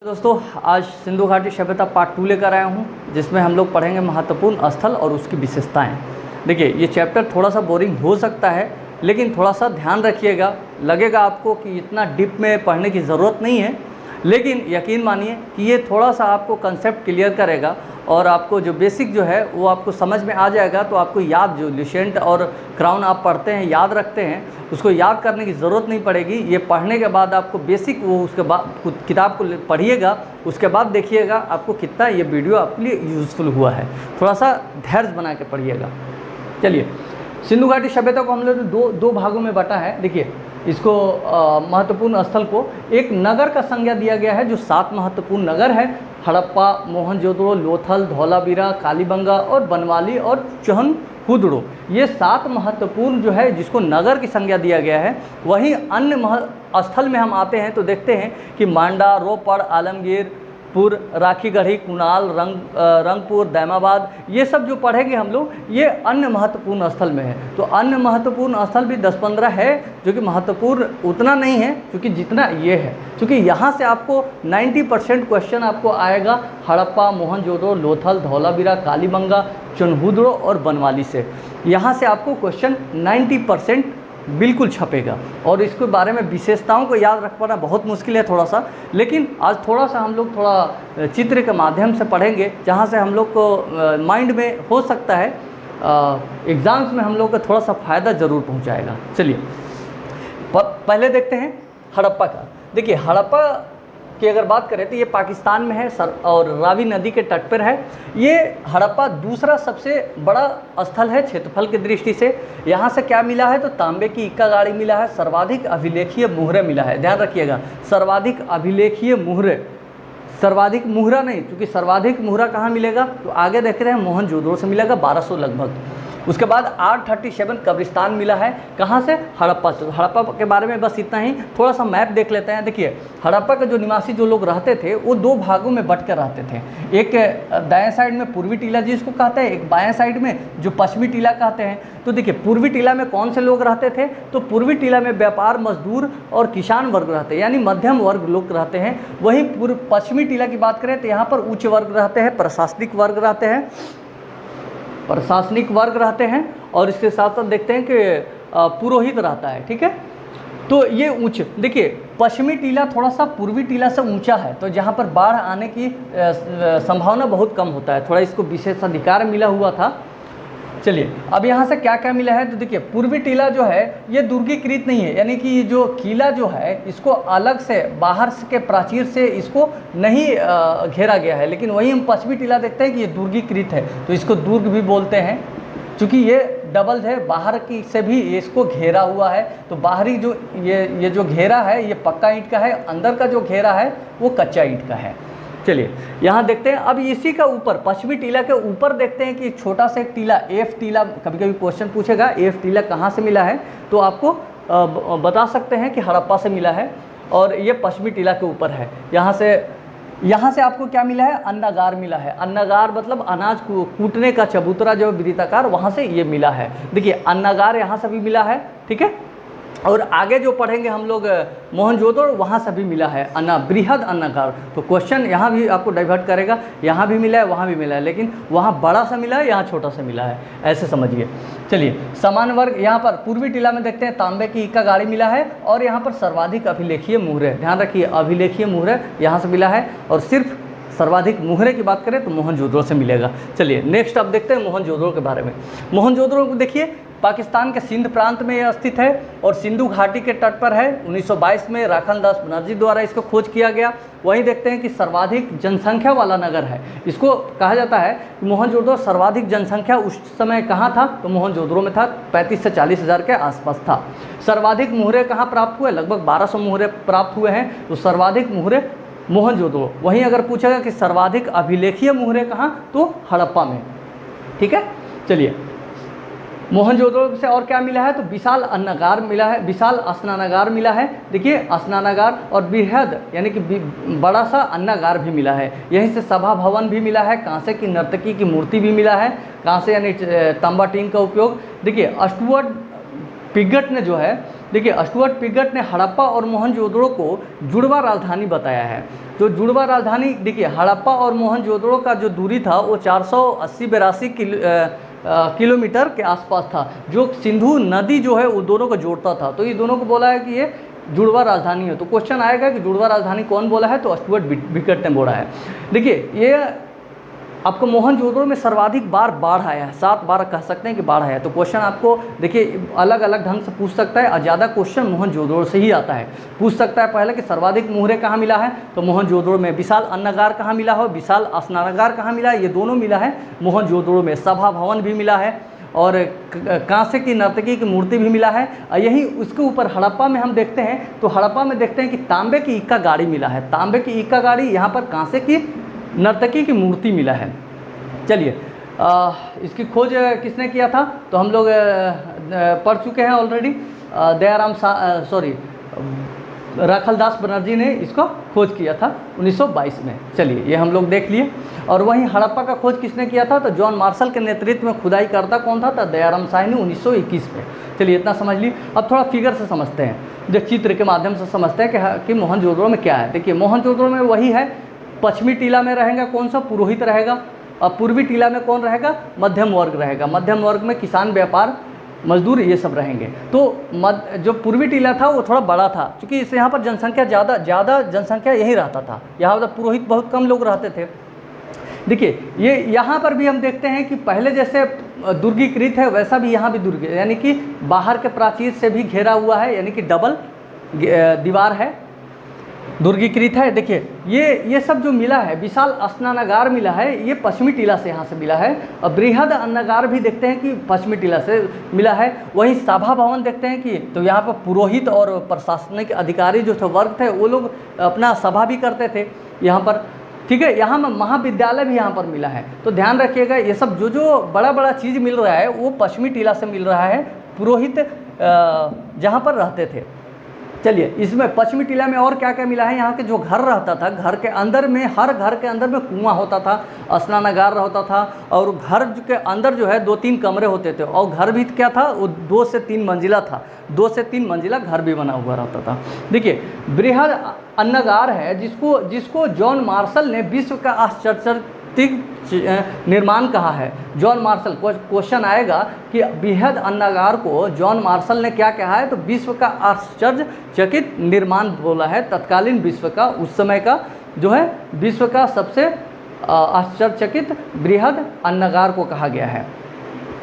दोस्तों, आज सिंधु घाटी सभ्यता पार्ट 2 लेकर आया हूँ, जिसमें हम लोग पढ़ेंगे महत्वपूर्ण स्थल और उसकी विशेषताएं। देखिए, ये चैप्टर थोड़ा सा बोरिंग हो सकता है, लेकिन थोड़ा सा ध्यान रखिएगा। लगेगा आपको कि इतना डीप में पढ़ने की ज़रूरत नहीं है, लेकिन यकीन मानिए कि ये थोड़ा सा आपको कंसेप्ट क्लियर करेगा और आपको जो बेसिक जो है वो आपको समझ में आ जाएगा। तो आपको याद, जो लुसेंट और क्राउन आप पढ़ते हैं, याद रखते हैं, उसको याद करने की ज़रूरत नहीं पड़ेगी। ये पढ़ने के बाद आपको बेसिक, वो उसके बाद किताब को पढ़िएगा, उसके बाद देखिएगा आपको कितना ये वीडियो आपके लिए यूज़फुल हुआ है। थोड़ा सा धैर्य बना के पढ़िएगा। चलिए, सिंधु घाटी सभ्यता को हम लोग दो भागों में बांटा है। देखिए, इसको महत्वपूर्ण स्थल को एक नगर का संज्ञा दिया गया है, जो 7 महत्वपूर्ण नगर है: हड़प्पा, मोहनजोदड़ो, लोथल, धौलावीरा, कालीबंगा और बनवाली और चनहुदड़ो। ये 7 महत्वपूर्ण जो है जिसको नगर की संज्ञा दिया गया है। वहीं अन्य स्थल में हम आते हैं तो देखते हैं कि मांडा, रोपड़, आलमगीर, राखीगढ़ी, कुणाल, रंगपुर, दैमाबाद, ये सब जो पढ़ेंगे हम लोग, ये अन्य महत्वपूर्ण स्थल में है। तो अन्य महत्वपूर्ण स्थल भी 10-15 है, जो कि महत्वपूर्ण उतना नहीं है क्योंकि जितना ये है। क्योंकि यहाँ से आपको 90% क्वेश्चन आपको आएगा हड़प्पा, मोहनजोदड़ो, लोथल, धौलावीरा, कालीबंगा, चनहुदड़ो और बनवाली से। यहाँ से आपको क्वेश्चन 90% बिल्कुल छपेगा। और इसके बारे में विशेषताओं को याद रख पाना बहुत मुश्किल है थोड़ा सा, लेकिन आज थोड़ा सा हम लोग थोड़ा चित्र के माध्यम से पढ़ेंगे, जहाँ से हम लोग को माइंड में हो सकता है एग्ज़ाम्स में हम लोग को थोड़ा सा फ़ायदा ज़रूर पहुँचाएगा। चलिए, पहले देखते हैं हड़प्पा का। देखिए, हड़प्पा की अगर बात करें तो ये पाकिस्तान में है और रावी नदी के तट पर है। ये हड़प्पा दूसरा सबसे बड़ा स्थल है क्षेत्रफल की दृष्टि से। यहाँ से क्या मिला है तो तांबे की इक्का गाड़ी मिला है, सर्वाधिक अभिलेखीय मुहरे मिला है। ध्यान रखिएगा, सर्वाधिक अभिलेखीय मुहरे, सर्वाधिक मुहरा नहीं, क्योंकि सर्वाधिक मुहरा कहाँ मिलेगा तो आगे देख रहे हैं मोहनजोदड़ो से मिलेगा 1200 लगभग। उसके बाद 837 कब्रिस्तान मिला है, कहाँ से? हड़प्पा से। हड़प्पा के बारे में बस इतना ही। थोड़ा सा मैप देख लेते हैं। देखिए, हड़प्पा के जो निवासी जो लोग रहते थे वो 2 भागों में बट कर रहते थे। एक दाएं साइड में पूर्वी टीला जिसको कहते हैं, एक बाएं साइड में जो पश्चिमी टीला कहते हैं। तो देखिए, पूर्वी टीला में कौन से लोग रहते थे तो पूर्वी टीला में व्यापार, मजदूर और किसान वर्ग रहते हैं, यानी मध्यम वर्ग लोग रहते हैं। वहीं पश्चिमी टीला की बात करें तो यहाँ पर उच्च वर्ग रहते हैं, प्रशासनिक वर्ग रहते हैं, और इसके साथ साथ देखते हैं कि पुरोहित रहता है। ठीक है, तो ये ऊंच, देखिए पश्चिमी टीला थोड़ा सा पूर्वी टीला से ऊंचा है, तो जहाँ पर बाढ़ आने की संभावना बहुत कम होता है। थोड़ा इसको विशेषाधिकार मिला हुआ था। चलिए, अब यहाँ से क्या क्या मिला है तो देखिए, पूर्वी टीला जो है ये दुर्गीकृत नहीं है, यानी कि जो किला जो है इसको अलग से बाहर के प्राचीर से इसको नहीं घेरा गया है। लेकिन वहीं हम पश्चिमी टीला देखते हैं कि ये दुर्गीकृत है, तो इसको दुर्ग भी बोलते हैं, क्योंकि ये डबल है, बाहर की से भी इसको घेरा हुआ है। तो बाहरी जो ये जो घेरा है ये पक्का ईंट का है, अंदर का जो घेरा है वो कच्चा ईंट का है। चलिए, यहाँ देखते हैं। अब इसी का ऊपर, पश्चिमी टीला के ऊपर देखते हैं कि छोटा सा एक टीला, एफ टीला, कभी कभी क्वेश्चन पूछेगा एफ टीला कहाँ से मिला है, तो आपको बता सकते हैं कि हड़प्पा से मिला है और ये पश्चिमी टीला के ऊपर है। यहाँ से आपको क्या मिला है? अन्नागार मिला है। अन्नागार मतलब अनाज को कूटने का चबूतरा जो वृत्ताकार, वहाँ से ये मिला है। देखिए, अन्नागार यहाँ से भी मिला है। ठीक है, और आगे जो पढ़ेंगे हम लोग मोहनजोदड़ो, वहाँ से भी मिला है बृहद अन्नागार। तो क्वेश्चन यहाँ भी आपको डाइवर्ट करेगा, यहाँ भी मिला है, वहाँ भी मिला है, लेकिन वहाँ बड़ा सा मिला है, यहाँ छोटा सा मिला है, ऐसे समझिए। चलिए, समान वर्ग यहाँ पर पूर्वी टीला में देखते हैं तांबे की इक्का गाड़ी मिला है, और यहाँ पर सर्वाधिक अभिलेखीय मुहरे, ध्यान रखिए अभिलेखीय मुहरे यहाँ से मिला है। और सिर्फ सर्वाधिक मुहरे की बात करें तो मोहनजोदड़ो से मिलेगा। चलिए, नेक्स्ट अब देखते हैं मोहनजोदड़ो के बारे में। मोहनजोदड़ो को देखिए, पाकिस्तान के सिंध प्रांत में यह स्थित है और सिंधु घाटी के तट पर है। 1922 में राखन दास बनर्जी द्वारा इसको खोज किया गया। वहीं देखते हैं कि सर्वाधिक जनसंख्या वाला नगर है। इसको कहा जाता है कि मोहनजोदड़ो सर्वाधिक जनसंख्या उस समय कहाँ था तो मोहनजोदड़ो में था, 35 से 40 हज़ार के आसपास था। सर्वाधिक मुहरे कहाँ प्राप्त हुए? लगभग 1200 मुहरे प्राप्त हुए हैं। तो सर्वाधिक मुहरे मोहनजोदड़ो। वहीं अगर पूछेगा कि सर्वाधिक अभिलेखीय मुहरे कहाँ तो हड़प्पा में। ठीक है, चलिए, मोहनजोदड़ो से और क्या मिला है तो विशाल अन्नागार मिला है, विशाल स्नानागार मिला है। देखिए, स्नानागार और बृहद यानी कि बड़ा सा अन्नागार भी मिला है। यहीं से सभा भवन भी मिला है, कांसे की नर्तकी की मूर्ति भी मिला है, कांसे यानी तांबा टीन का उपयोग। देखिए, स्टुअर्ट पिगट ने जो है, देखिए स्टुअर्ट पिगट ने हड़प्पा और मोहनजोदड़ो को जुड़वा राजधानी बताया है। तो जुड़वा राजधानी, देखिए हड़प्पा और मोहनजोदड़ो का जो दूरी था वो 480-82 किलोमीटर के आसपास था, जो सिंधु नदी जो है वो दोनों को जोड़ता था। तो ये दोनों को बोला है कि ये जुड़वा राजधानी है। तो क्वेश्चन आएगा कि जुड़वा राजधानी कौन बोला है, तो स्टुअर्ट पिगट ने बोला है। देखिए ये आपको मोहनजोदड़ो में सर्वाधिक बार बाढ़ आया है, 7 बार कह सकते हैं कि बाढ़ आया है। तो क्वेश्चन आपको देखिए अलग अलग ढंग से पूछ सकता है और ज़्यादा क्वेश्चन मोहनजोदड़ो से ही आता है। पूछ सकता है पहले कि सर्वाधिक मुहरे कहाँ मिला है, तो मोहनजोदड़ो में। विशाल अन्नागार कहाँ मिला हो, विशाल स्नानागार कहाँ मिला है, ये दोनों मिला है मोहनजोदड़ो में। सभा भवन भी मिला है और कांसे की नर्तकी की मूर्ति भी मिला है। और यही उसके ऊपर हड़प्पा में हम देखते हैं, तो हड़प्पा में देखते हैं कि तांबे की इक्का गाड़ी मिला है, तांबे की इक्का गाड़ी, यहाँ पर कांसे की नर्तकी की मूर्ति मिला है। चलिए इसकी खोज किसने किया था, तो हम लोग पढ़ चुके हैं ऑलरेडी। राखलदास बनर्जी ने इसको खोज किया था 1922 में। चलिए ये हम लोग देख लिए। और वहीं हड़प्पा का खोज किसने किया था, तो जॉन मार्शल के नेतृत्व में खुदाई करता कौन था, तो दयाराम साहनी ने 1921 में। चलिए इतना समझ लिए। अब थोड़ा फिगर से समझते हैं, जो चित्र के माध्यम से समझते हैं कि मोहनजोदड़ो में क्या है। देखिए मोहनजोदड़ो में वही है, पश्चिमी टीला में रहेगा कौन सा, पुरोहित रहेगा। और पूर्वी टीला में कौन रहेगा, मध्यम वर्ग रहेगा। मध्यम वर्ग में किसान, व्यापार, मजदूर, ये सब रहेंगे। तो जो पूर्वी टीला था वो थोड़ा बड़ा था, क्योंकि इससे यहाँ पर जनसंख्या ज़्यादा जनसंख्या यही रहता था। यहाँ पर पुरोहित बहुत कम लोग रहते थे। देखिए ये यहाँ पर भी हम देखते हैं कि पहले जैसे दुर्गीकृत है वैसा भी यहाँ भी दुर्ग, यानी कि बाहर के प्राचीर से भी घेरा हुआ है, यानी कि डबल दीवार है, दुर्गीकृत है। देखिए ये सब जो मिला है, विशाल स्नानागार मिला है, ये पश्चिमी टीला से यहाँ से मिला है। और बृहद अन्नागार भी देखते हैं कि पश्चिमी टीला से मिला है। वहीं सभा भवन देखते हैं कि, तो यहाँ पर पुरोहित और प्रशासनिक अधिकारी जो थे, वर्ग थे, वो लोग अपना सभा भी करते थे यहाँ पर। ठीक है, यहाँ महाविद्यालय भी यहाँ पर मिला है। तो ध्यान रखिएगा, ये सब जो बड़ा बड़ा चीज़ मिल रहा है वो पश्चिमी टीला से मिल रहा है, पुरोहित जहाँ पर रहते थे। चलिए इसमें पश्चिमी टीला में और क्या क्या मिला है, यहाँ के जो घर रहता था, घर के अंदर में, हर घर के अंदर में कुआं होता था, स्नानागार होता था। और घर के अंदर जो है 2-3 कमरे होते थे। और घर भी क्या था, वो 2 से 3 मंजिला था, 2 से 3 मंजिला घर भी बना हुआ रहता था। देखिए बृहद अन्नागार है, जिसको जॉन मार्शल ने विश्व का आश्चर्यचकित निर्माण कहा है। जॉन मार्शल, क्वेश्चन आएगा कि बृहद अन्नागार को जॉन मार्शल ने क्या कहा है, तो विश्व का आश्चर्यचकित निर्माण बोला है। तत्कालीन विश्व का, उस समय का जो है विश्व का सबसे आश्चर्यचकित बृहद अन्नागार को कहा गया है।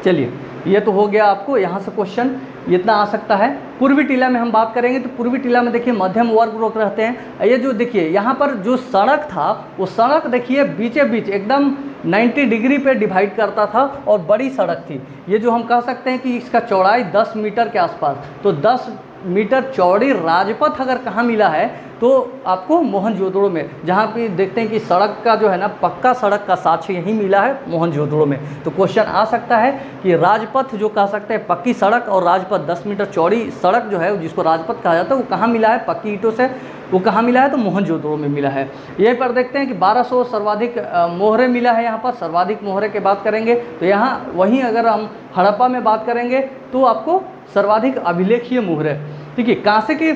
चलिए ये तो हो गया आपको यहाँ से क्वेश्चन, इतना आ सकता है। पूर्वी टीला में हम बात करेंगे, तो पूर्वी टीला में देखिए मध्यम वर्ग लोग रहते हैं। ये जो देखिए यहाँ पर जो सड़क था, वो सड़क देखिए बीचे बीच एकदम 90 डिग्री पे डिवाइड करता था और बड़ी सड़क थी। ये जो हम कह सकते हैं कि इसका चौड़ाई 10 मीटर के आसपास, तो 10 मीटर चौड़ी राजपथ अगर कहाँ मिला है, तो आपको मोहनजोदड़ो में, जहाँ पे देखते हैं कि सड़क का जो है ना, पक्का सड़क का साक्ष्य यहीं मिला है मोहनजोदड़ो में। तो क्वेश्चन आ सकता है कि राजपथ जो कह सकते हैं, पक्की सड़क और राजपथ 10 मीटर चौड़ी सड़क जो है, जिसको राजपथ कहा जाता है, वो कहाँ मिला है, पक्की ईंटों से, वो कहाँ मिला है, तो मोहनजोदड़ो में मिला है। यहीं पर देखते हैं कि 1200 सर्वाधिक मोहरे मिला है। यहाँ पर सर्वाधिक मोहरे की बात करेंगे तो यहाँ, वहीं अगर हम हड़प्पा में बात करेंगे तो आपको सर्वाधिक अभिलेखीय मोहरे, ठीक है, कांसे की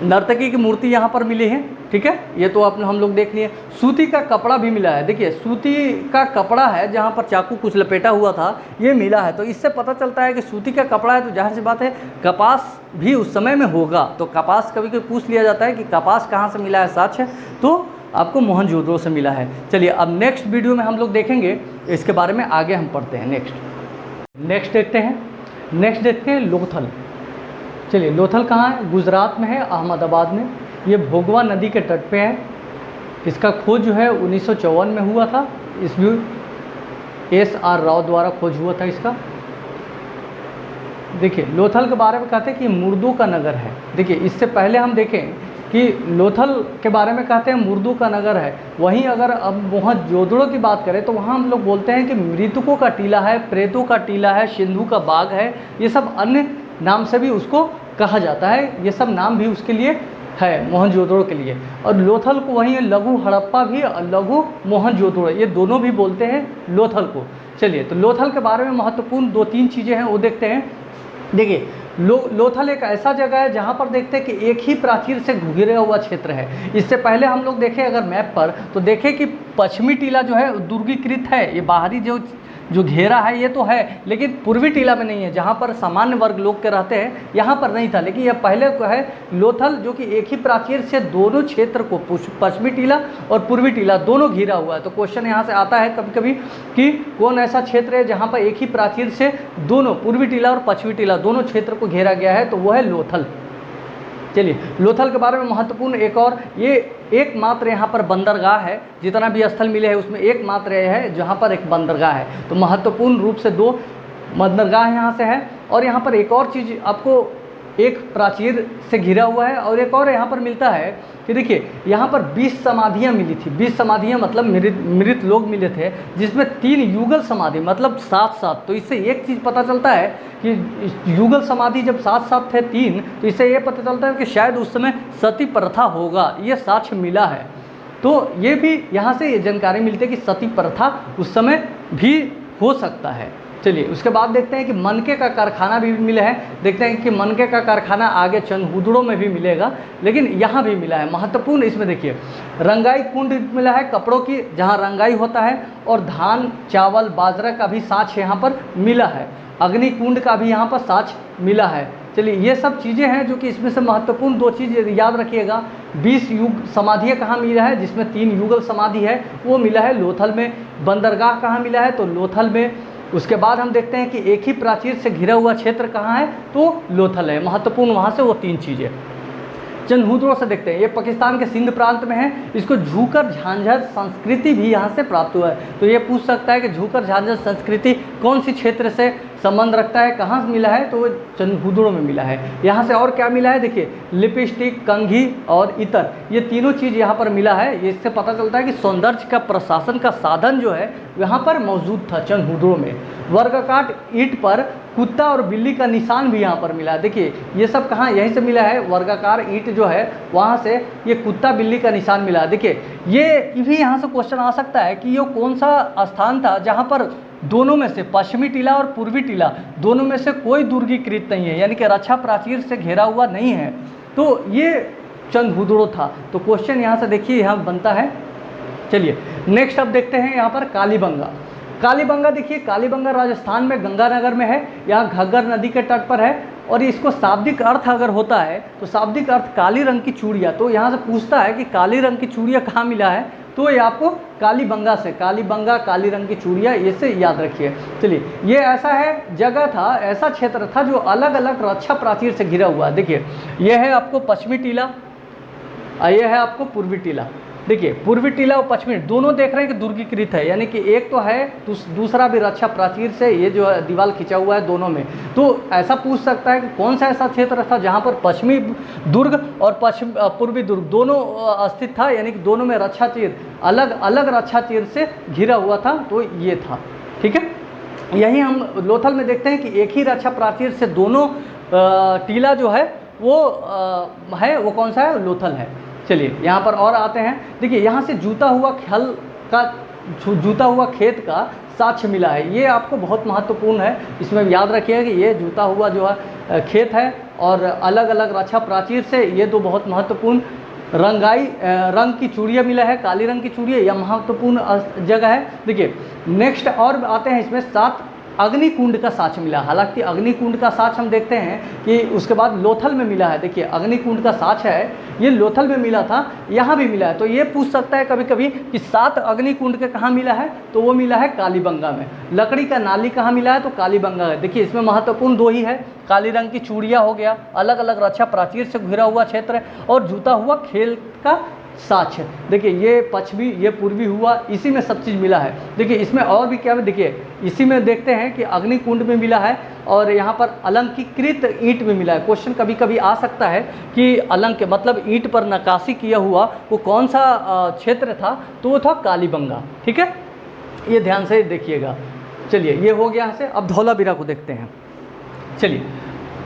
नर्तकी की मूर्ति यहाँ पर मिली है। ठीक है, ये तो आपने हम लोग देख लिए। सूती का कपड़ा भी मिला है। देखिए सूती का कपड़ा है, जहाँ पर चाकू कुछ लपेटा हुआ था, ये मिला है। तो इससे पता चलता है कि सूती का कपड़ा है, तो जाहिर सी बात है कपास भी उस समय में होगा। तो कपास कभी कभी पूछ लिया जाता है कि कपास कहाँ से मिला है साक्ष्य, तो आपको मोहनजोदड़ो से मिला है। चलिए अब नेक्स्ट वीडियो में हम लोग देखेंगे इसके बारे में, आगे हम पढ़ते हैं। नेक्स्ट देखते हैं लोथल। चलिए लोथल कहाँ है, गुजरात में है, अहमदाबाद में। ये भोगवा नदी के तट पे है। इसका खोज जो है 1954 में हुआ था। इसमें S.R. राव द्वारा खोज हुआ था इसका। देखिए लोथल के बारे में कहते हैं कि मुर्दों का नगर है। देखिए इससे पहले हम देखें कि लोथल के बारे में कहते हैं मुर्दों का नगर है। वहीं अगर अब मोहनजोदड़ो की बात करें तो वहाँ हम लोग बोलते हैं कि मृतकों का टीला है, प्रेतों का टीला है, सिंधु का बाग है। ये सब अन्य नाम से भी उसको कहा जाता है। ये सब नाम भी उसके लिए है, मोहनजोदड़ो के लिए। और लोथल को वहीं लघु हड़प्पा भी, लघु मोहनजोदड़ो, ये दोनों भी बोलते हैं लोथल को। चलिए तो लोथल के बारे में महत्वपूर्ण 2-3 चीज़ें हैं वो देखते हैं। देखिए लोथल एक ऐसा जगह है जहाँ पर देखते हैं कि एक ही प्राचीर से घिरा हुआ क्षेत्र है। इससे पहले हम लोग देखें अगर मैप पर तो देखें कि पश्चिमी टीला जो है दुर्गीकृत है, ये बाहरी जो घेरा है ये तो है, लेकिन पूर्वी टीला में नहीं है जहाँ पर सामान्य वर्ग लोग के रहते हैं, यहाँ पर नहीं था। लेकिन यह पहले को है लोथल जो कि एक ही प्राचीर से दोनों क्षेत्र को पश्चिमी टीला और पूर्वी टीला दोनों घिरा हुआ है। तो क्वेश्चन यहाँ से आता है कभी कभी कि कौन ऐसा क्षेत्र है जहाँ पर एक ही प्राचीर से दोनों पूर्वी टीला और पश्चिमी टीला दोनों क्षेत्र को घेरा गया है, तो वो है लोथल। चलिए, लोथल के बारे में महत्वपूर्ण एक और, ये एकमात्र यहाँ पर बंदरगाह है, जितना भी स्थल मिले हैं उसमें एकमात्र है जहाँ पर एक बंदरगाह है। तो महत्वपूर्ण रूप से 2 बंदरगाह यहाँ से है। और यहाँ पर एक और चीज़ आपको, एक प्राचीर से घिरा हुआ है और एक और यहाँ पर मिलता है कि देखिए यहाँ पर 20 समाधियाँ मिली थी। 20 समाधियाँ मतलब मृत लोग मिले थे, जिसमें 3 युगल समाधि मतलब 7-7। तो इससे एक चीज़ पता चलता है कि युगल समाधि जब 7-7 थे 3, तो इससे ये पता चलता है कि शायद उस समय सती प्रथा होगा, ये साक्ष्य मिला है। तो ये भी यहाँ से ये जानकारी मिलती है कि सती प्रथा उस समय भी हो सकता है। चलिए, उसके बाद देखते हैं कि मनके का कारखाना भी मिला है। देखते हैं कि मनके का कारखाना आगे चंदहुदड़ो में भी मिलेगा, लेकिन यहाँ भी मिला है। महत्वपूर्ण इसमें देखिए रंगाई कुंड मिला है, कपड़ों की जहाँ रंगाई होता है, और धान चावल बाजरा का भी साक्ष्य यहाँ पर मिला है। अग्नि कुंड का भी यहाँ पर साक्ष्य मिला है। चलिए, ये सब चीज़ें हैं जो कि इसमें से महत्वपूर्ण 2 चीज़ याद रखिएगा। 20 युग समाधियाँ कहाँ मिला है, जिसमें 3 युगल समाधि है वो मिला है लोथल में। बंदरगाह कहाँ मिला है, तो लोथल में। उसके बाद हम देखते हैं कि एक ही प्राचीर से घिरा हुआ क्षेत्र कहाँ है, तो लोथल है। महत्वपूर्ण वहाँ से वो 3 चीज़ें। चंदहुदड़ो से देखते हैं, ये पाकिस्तान के सिंध प्रांत में है। इसको झूकर झांझर संस्कृति भी यहाँ से प्राप्त हुआ है। तो ये पूछ सकता है कि झूकर झांझर संस्कृति कौन सी क्षेत्र से संबंध रखता है, कहाँ से मिला है, तो वो चंदहुदड़ो में मिला है। यहाँ से और क्या मिला है, देखिए लिपस्टिक, कंघी और इतर, ये तीनों चीज़ यहाँ पर मिला है। इससे पता चलता है कि सौंदर्य का प्रशासन का साधन जो है यहाँ पर मौजूद था चंदहुदड़ो में। वर्गाकार ईंट पर कुत्ता और बिल्ली का निशान भी यहाँ पर मिला है। देखिए ये सब कहाँ, यहीं से मिला है। वर्गाकार ईंट जो है वहाँ से ये कुत्ता बिल्ली का निशान मिला है। देखिए ये भी यहाँ से क्वेश्चन आ सकता है कि ये कौन सा स्थान था जहाँ पर दोनों में से, पश्चिमी टीला और पूर्वी टीला दोनों में से कोई दुर्गीकृत नहीं है, यानी कि रक्षा प्राचीर से घिरा हुआ नहीं है। तो ये चंदहुदड़ो था। तो क्वेश्चन यहाँ से देखिए यहाँ बनता है। चलिए नेक्स्ट अब देखते हैं यहाँ पर कालीबंगा। कालीबंगा देखिए, कालीबंगा राजस्थान में गंगानगर में है। यहाँ घग्गर नदी के तट पर है। और इसको शाब्दिक अर्थ अगर होता है तो शाब्दिक अर्थ काली रंग की चूड़ियाँ। तो यहाँ से पूछता है कि काली रंग की चूड़ियाँ कहाँ मिला है, तो ये आपको कालीबंगा से, कालीबंगा काली रंग की चूड़ियाँ, ये से याद रखिए। चलिए, ये ऐसा है जगह था, ऐसा क्षेत्र था जो अलग अलग रक्षा प्राचीर से घिरा हुआ है। देखिए ये है आपको पश्चिमी टीला, ये है आपको पूर्वी टीला। देखिए पूर्वी टीला और पश्चिमी दोनों देख रहे हैं कि दुर्गीकृत है, यानी कि एक तो है दूसरा भी रक्षा प्राचीर से ये जो है दीवार खिंचा हुआ है दोनों में। तो ऐसा पूछ सकता है कि कौन सा ऐसा क्षेत्र था जहाँ पर पश्चिमी दुर्ग और पूर्वी दुर्ग दोनों स्थित था, यानी कि दोनों में रक्षा तीर अलग अलग रक्षा तीर से घिरा हुआ था। तो ये था, ठीक है। यही हम लोथल में देखते हैं कि एक ही रक्षा प्राचीर से दोनों टीला जो है वो कौन सा है, लोथल है। चलिए यहाँ पर और आते हैं। देखिए यहाँ से जूता हुआ खेत का साक्ष्य मिला है। ये आपको बहुत महत्वपूर्ण है, इसमें याद रखिएगा कि ये जूता हुआ जो है खेत है और अलग अलग रक्षा प्राचीर से ये 2 बहुत महत्वपूर्ण। रंग की चूड़ियाँ मिला है, काली रंग की चूड़ियाँ, यह महत्वपूर्ण जगह है। देखिए नेक्स्ट और आते हैं, इसमें 7 अग्निकुंड का साक्ष्य मिला। हालांकि अग्निकुंड का साक्ष्य हम देखते हैं कि उसके बाद लोथल में मिला है। देखिए अग्निकुंड का साक्ष्य है, ये लोथल में मिला था, यहाँ भी मिला है। तो ये पूछ सकता है कभी कभी कि 7 अग्निकुंड के कहाँ मिला है, तो वो मिला है कालीबंगा में। लकड़ी का नाली कहाँ मिला है, तो कालीबंगा है। देखिए इसमें महत्वपूर्ण 2 ही है, काली रंग की चूड़ियाँ हो गया, अलग अलग रक्षा प्राचीर से घिरा हुआ क्षेत्र है, और जूता हुआ खेल का साक्ष्य। देखिए ये पश्चिमी ये पूर्वी हुआ, इसी में सब चीज़ मिला है। देखिए इसमें और भी क्या है, देखिए इसी में देखते हैं कि अग्निकुंड में मिला है और यहाँ पर अलंकृत ईंट में मिला है। क्वेश्चन कभी कभी आ सकता है कि अलंक मतलब ईंट पर नक्काशी किया हुआ वो कौन सा क्षेत्र था, तो वो था कालीबंगा, ठीक है। ये ध्यान से देखिएगा। चलिए ये हो गया यहाँ से। अब धौलावीरा को देखते हैं। चलिए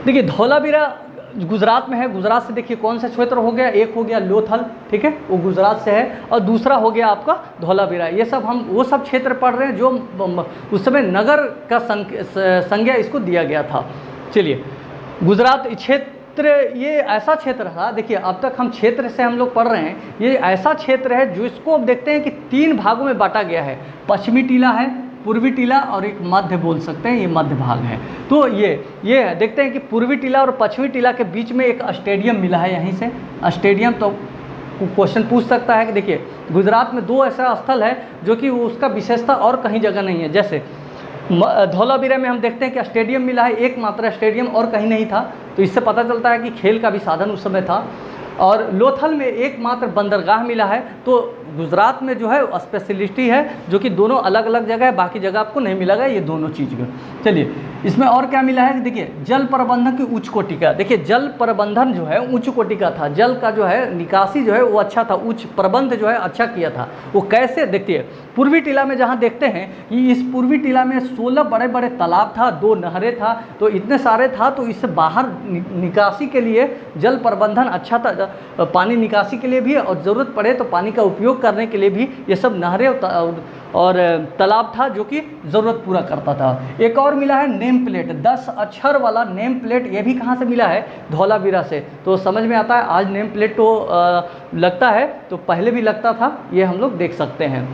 देखिए धौलावीरा गुजरात में है। गुजरात से देखिए कौन सा क्षेत्र हो गया, एक हो गया लोथल, ठीक है, वो गुजरात से है, और दूसरा हो गया आपका धौलावीरा। ये सब हम वो सब क्षेत्र पढ़ रहे हैं जो उस समय नगर का संज्ञा इसको दिया गया था। चलिए गुजरात क्षेत्र ये ऐसा क्षेत्र था, देखिए अब तक हम क्षेत्र से हम लोग पढ़ रहे हैं, ये ऐसा क्षेत्र है जो इसको अब देखते हैं कि 3 भागों में बांटा गया है। पश्चिमी टीला है, पूर्वी टीला और एक मध्य बोल सकते हैं, ये मध्य भाग है। तो ये देखते हैं कि पूर्वी टीला और पश्चिमी टीला के बीच में एक स्टेडियम मिला है, यहीं से स्टेडियम। तो क्वेश्चन पूछ सकता है कि देखिए गुजरात में 2 ऐसा स्थल है जो कि उसका विशेषता और कहीं जगह नहीं है। जैसे धौलावीरा में हम देखते हैं कि स्टेडियम मिला है, एकमात्र स्टेडियम, और कहीं नहीं था। तो इससे पता चलता है कि खेल का भी साधन उस समय था। और लोथल में एकमात्र बंदरगाह मिला है। तो गुजरात में जो है स्पेशलिटी है जो कि दोनों अलग अलग जगह है, बाकी जगह आपको नहीं मिलेगा ये दोनों चीज़ का। चलिए इसमें और क्या मिला है कि देखिए जल प्रबंधन की उच्च कोटि का, देखिए जल प्रबंधन जो है उच्च कोटि का था, जल का जो है निकासी जो है वो अच्छा था, उच्च प्रबंध जो है अच्छा किया था। वो कैसे, देखिए पूर्वी टीला में जहाँ देखते हैं कि इस पूर्वी टीला में 16 बड़े बड़े तालाब था, 2 नहरें था, तो इतने सारे था, तो इससे बाहर निकासी के लिए जल प्रबंधन अच्छा था, पानी निकासी के लिए भी और ज़रूरत पड़े तो पानी का उपयोग करने के लिए भी ये सब नहरें और तालाब था जो कि ज़रूरत पूरा करता था। एक और मिला है नेम प्लेट, 10 अक्षर वाला नेम प्लेट, ये भी कहाँ से मिला है? धौलावीरा से। तो समझ में आता है, आज नेम प्लेट तो लगता है, तो पहले भी लगता था, ये हम लोग देख सकते हैं।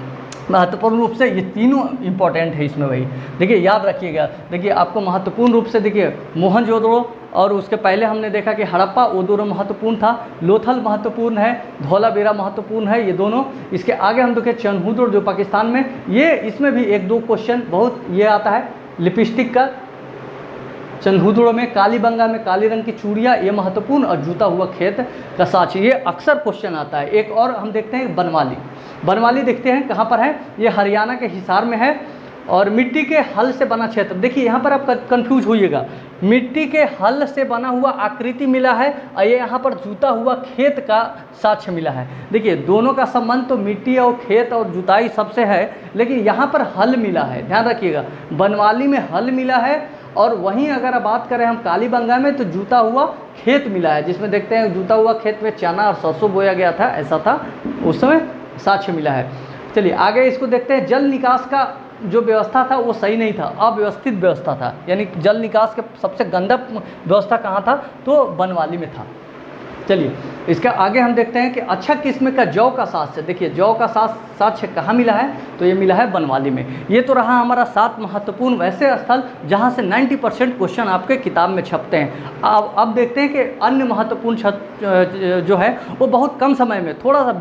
महत्वपूर्ण रूप से ये तीनों इंपॉर्टेंट है इसमें भाई, देखिए याद रखिएगा। देखिए आपको महत्वपूर्ण रूप से देखिए मोहनजोदड़ो और उसके पहले हमने देखा कि हड़प्पा, वो दोनों महत्वपूर्ण था। लोथल महत्वपूर्ण है, धौलावीरा महत्वपूर्ण है, ये दोनों। इसके आगे हम देखें चनहुदुर जो पाकिस्तान में, ये इसमें भी 1-2 क्वेश्चन बहुत ये आता है। लिपस्टिक का चनहुदुर में, कालीबंगा में काली रंग की चूड़ियाँ, ये महत्वपूर्ण, और जूता हुआ खेत का साच, ये अक्सर क्वेश्चन आता है। एक और हम देखते हैं बनवाली, बनवाली देखते हैं कहाँ पर है, ये हरियाणा के हिसार में है। और मिट्टी के हल से बना क्षेत्र, देखिए यहाँ पर आप कंफ्यूज होइएगा, मिट्टी के हल से बना हुआ आकृति मिला है और ये यहाँ पर जूता हुआ खेत का साक्ष्य मिला है। देखिए दोनों का संबंध तो मिट्टी और खेत और जुताई सबसे है, लेकिन यहाँ पर हल मिला है, ध्यान रखिएगा। बनवाली में हल मिला है, और वहीं अगर बात करें हम कालीबंगा में, तो जूता हुआ खेत मिला है, जिसमें देखते हैं जूता हुआ खेत में चना और सरसों बोया गया था, ऐसा था उस समय, साक्ष्य मिला है। चलिए आगे इसको देखते हैं। जल निकास का जो व्यवस्था था वो सही नहीं था, अव्यवस्थित व्यवस्था था, यानी जल निकास के सबसे गंदा व्यवस्था कहाँ था? तो बनवाली में था। चलिए इसके आगे हम देखते हैं कि अच्छा किस्म का जौ का साक्ष्य, देखिए जौ का साक्ष्य कहाँ मिला है? तो ये मिला है बनवाली में। ये तो रहा हमारा 7 महत्वपूर्ण वैसे स्थल जहाँ से 90% क्वेश्चन आपके किताब में छपते हैं। अब देखते हैं कि अन्य महत्वपूर्ण जो है वो बहुत कम समय में, थोड़ा सा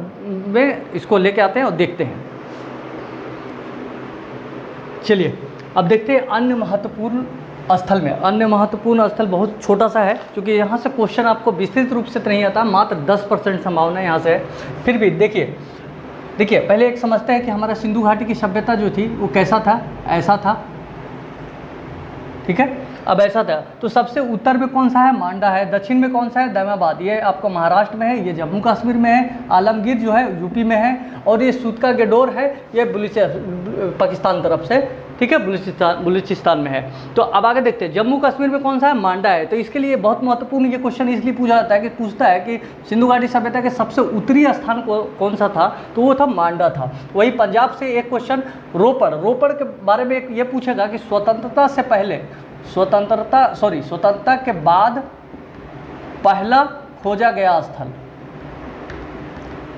में इसको लेके आते हैं और देखते हैं। चलिए अब देखते हैं अन्य महत्वपूर्ण स्थल में। अन्य महत्वपूर्ण स्थल बहुत छोटा सा है, क्योंकि यहाँ से क्वेश्चन आपको विस्तृत रूप से तो नहीं आता, मात्र 10% संभावना यहाँ से है। फिर भी देखिए पहले एक समझते हैं कि हमारा सिंधु घाटी की सभ्यता जो थी वो कैसा था? ऐसा था, ठीक है। अब ऐसा था, तो सबसे उत्तर में कौन सा है? मांडा है। दक्षिण में कौन सा है? दैमाबाद, ये आपको महाराष्ट्र में है, ये जम्मू कश्मीर में है। आलमगीर जो है यूपी में है, और ये सूतका गेडोर है, ये पाकिस्तान तरफ से, ठीक है, बलूचिस्तान में है। तो अब आगे देखते हैं, जम्मू कश्मीर में कौन सा है? मांडा है। तो इसके लिए बहुत महत्वपूर्ण ये क्वेश्चन इसलिए पूछता है कि सिंधु घाटी सभ्यता के सबसे उत्तरी स्थान कौन सा था? तो वो था मांडा था। वही पंजाब से एक क्वेश्चन रोपड़ के बारे में ये पूछेगा कि स्वतंत्रता से पहले, स्वतंत्रता के बाद पहला खोजा गया स्थल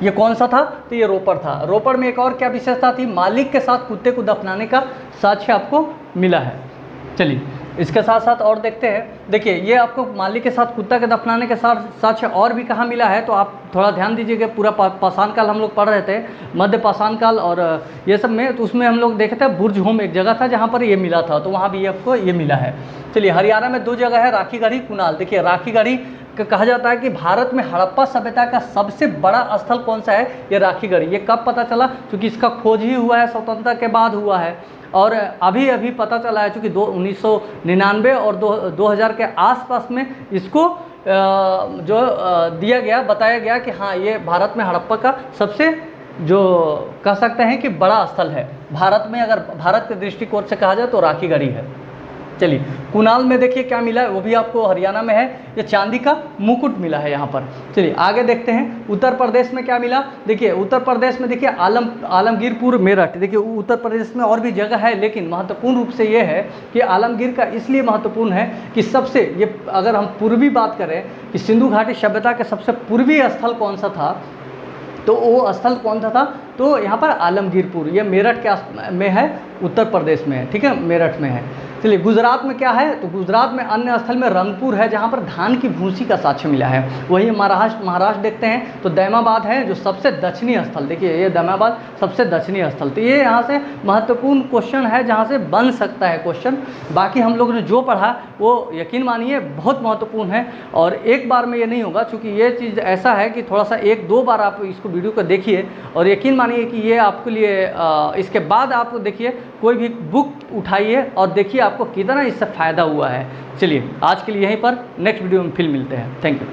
ये कौन सा था? तो ये रोपड़ था। रोपड़ में एक और क्या विशेषता थी? मालिक के साथ कुत्ते को दफनाने का साक्ष्य आपको मिला है। चलिए इसके साथ साथ और देखते हैं। देखिए ये आपको मालिक के साथ कुत्ता के दफनाने के साथ साक्ष्य और भी कहाँ मिला है, तो आप थोड़ा ध्यान दीजिएगा। पूरा पाषाण काल हम लोग पढ़ रहे थे, मध्य पाषाण काल और ये सब में, तो उसमें हम लोग देखे थे बुर्ज होम एक जगह था जहाँ पर ये मिला था, तो वहाँ भी आपको ये मिला है। चलिए हरियाणा में 2 जगह है, राखीगढ़ी, कुनाल। देखिए राखीगढ़ी कहा जाता है कि भारत में हड़प्पा सभ्यता का सबसे बड़ा स्थल कौन सा है? ये राखीगढ़ी। ये कब पता चला? क्योंकि इसका खोज ही हुआ है स्वतंत्रता के बाद हुआ है, और अभी पता चला है, चूँकि 1999 और 2000 के आसपास में इसको बताया गया कि हाँ ये भारत में हड़प्पा का सबसे जो कह सकते हैं कि बड़ा स्थल है भारत में। अगर भारत के दृष्टिकोण से कहा जाए तो राखीगढ़ी है। चलिए, कुनाल में देखिए क्या मिला है, वो भी आपको हरियाणा में है, ये चांदी का मुकुट मिला है यहाँ पर। चलिए आगे देखते हैं उत्तर प्रदेश में क्या मिला। देखिए उत्तर प्रदेश में देखिए आलमगीरपुर मेरठ, देखिए उत्तर प्रदेश में और भी जगह है, लेकिन महत्वपूर्ण रूप से ये है कि आलमगीर का इसलिए महत्वपूर्ण है कि सबसे, ये अगर हम पूर्वी बात करें कि सिंधु घाटी सभ्यता के सबसे पूर्वी स्थल कौन सा था, तो वो स्थल कौन सा था, तो यहाँ पर आलमगीरपुर, ये मेरठ के में है, उत्तर प्रदेश में है, ठीक है, मेरठ में है। चलिए गुजरात में क्या है, तो गुजरात में अन्य स्थल में रंगपुर है, जहाँ पर धान की भूसी का साक्ष्य मिला है। वही महाराष्ट्र देखते हैं तो दैमाबाद है जो सबसे दक्षिणी स्थल, देखिए ये दैमाबाद सबसे दक्षिणी स्थल। तो ये यहाँ से महत्वपूर्ण क्वेश्चन है, जहाँ से बन सकता है क्वेश्चन। बाकी हम लोग ने जो पढ़ा वो यकीन मानिए बहुत महत्वपूर्ण है, और एक बार में ये नहीं होगा, क्योंकि ये चीज़ ऐसा है कि थोड़ा सा 1-2 बार आप इसको वीडियो को देखिए, और यकीन मानिए कि ये आपके लिए इसके बाद आप देखिए कोई भी बुक उठाइए और देखिए आपको कितना इससे फ़ायदा हुआ है। चलिए आज के लिए यहीं पर, नेक्स्ट वीडियो में फिर मिलते हैं। Thank you.